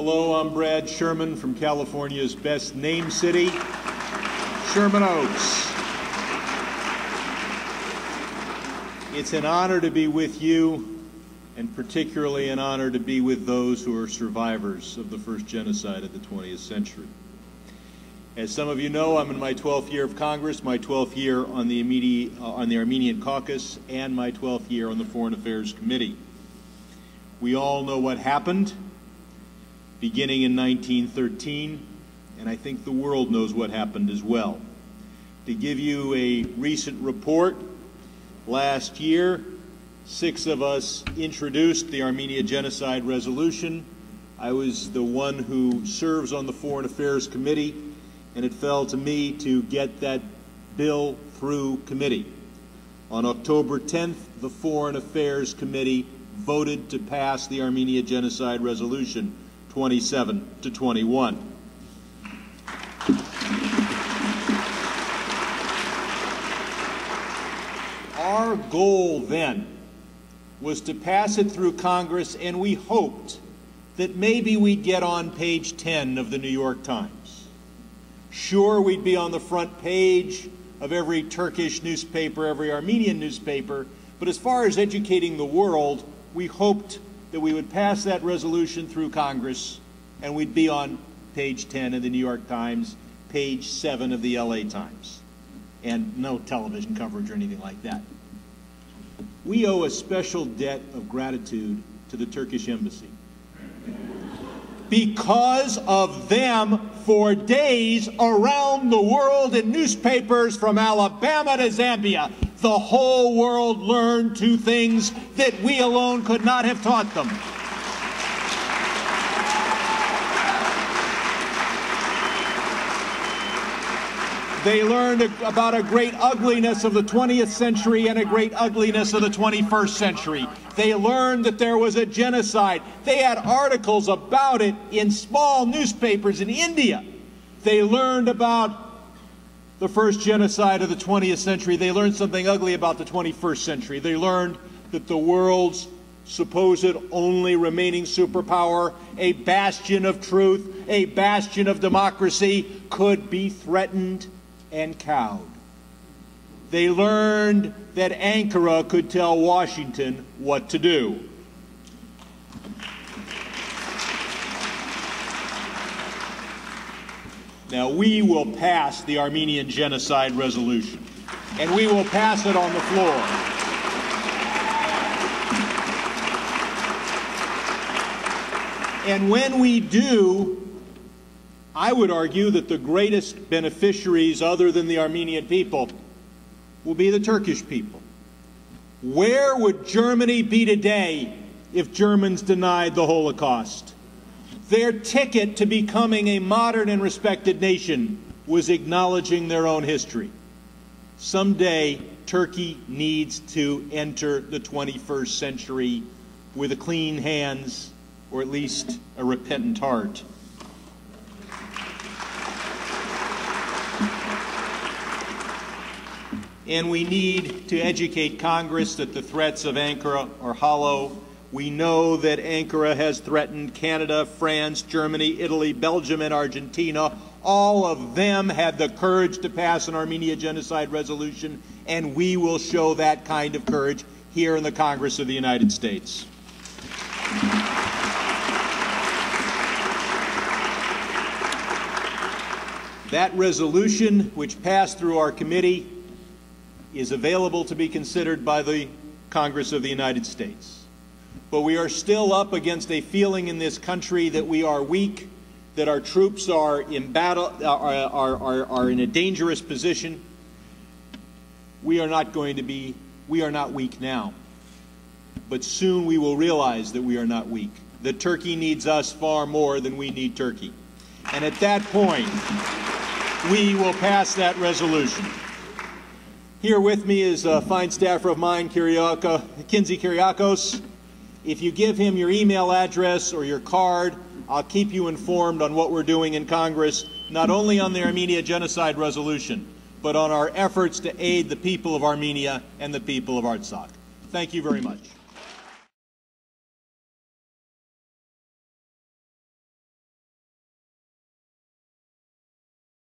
Hello, I'm Brad Sherman from California's best named city, Sherman Oaks. It's an honor to be with you, and particularly an honor to be with those who are survivors of the first genocide of the 20th century. As some of you know, I'm in my 12th year of Congress, my 12th year on the Armenian Caucus, and my 12th year on the Foreign Affairs Committee. We all know what happened beginning in 1913, and I think the world knows what happened as well. To give you a recent report, last year, 6 of us introduced the Armenian Genocide resolution. I was the one who serves on the Foreign Affairs Committee, and it fell to me to get that bill through committee. On October 10th, the Foreign Affairs Committee voted to pass the Armenian Genocide resolution 27-21. Our goal then was to pass it through Congress, and we hoped that maybe we'd get on page 10 of the New York Times. Sure, we'd be on the front page of every Turkish newspaper, every Armenian newspaper, but as far as educating the world, we hoped that we would pass that resolution through Congress and we'd be on page 10 of the New York Times, page 7 of the LA Times, and no television coverage or anything like that. We owe a special debt of gratitude to the Turkish embassy. Because of them, for days around the world in newspapers from Alabama to Zambia, the whole world learned 2 things that we alone could not have taught them. They learned about a great ugliness of the 20th century and a great ugliness of the 21st century. They learned that there was a genocide. They had articles about it in small newspapers in India. They learned about the first genocide of the 20th century. They learned something ugly about the 21st century. They learned that the world's supposed only remaining superpower, a bastion of truth, a bastion of democracy, could be threatened and cowed. They learned that Ankara could tell Washington what to do. Now, we will pass the Armenian Genocide resolution, and we will pass it on the floor. And when we do, I would argue that the greatest beneficiaries, other than the Armenian people, will be the Turkish people. Where would Germany be today if Germans denied the Holocaust? Their ticket to becoming a modern and respected nation was acknowledging their own history. Someday, Turkey needs to enter the 21st century with clean hands, or at least a repentant heart. And we need to educate Congress that the threats of Ankara are hollow. We know that Ankara has threatened Canada, France, Germany, Italy, Belgium, and Argentina. All of them had the courage to pass an Armenian Genocide resolution, and we will show that kind of courage here in the Congress of the United States. That resolution, which passed through our committee, is available to be considered by the Congress of the United States. But we are still up against a feeling in this country that we are weak, that our troops are in battle, are in a dangerous position. We are not weak now. But soon we will realize that we are not weak, that Turkey needs us far more than we need Turkey. And at that point, we will pass that resolution. Here with me is a fine staffer of mine, Kinsey Kyriakos. If you give him your email address or your card, I'll keep you informed on what we're doing in Congress, not only on the Armenian Genocide resolution, but on our efforts to aid the people of Armenia and the people of Artsakh. Thank you very much.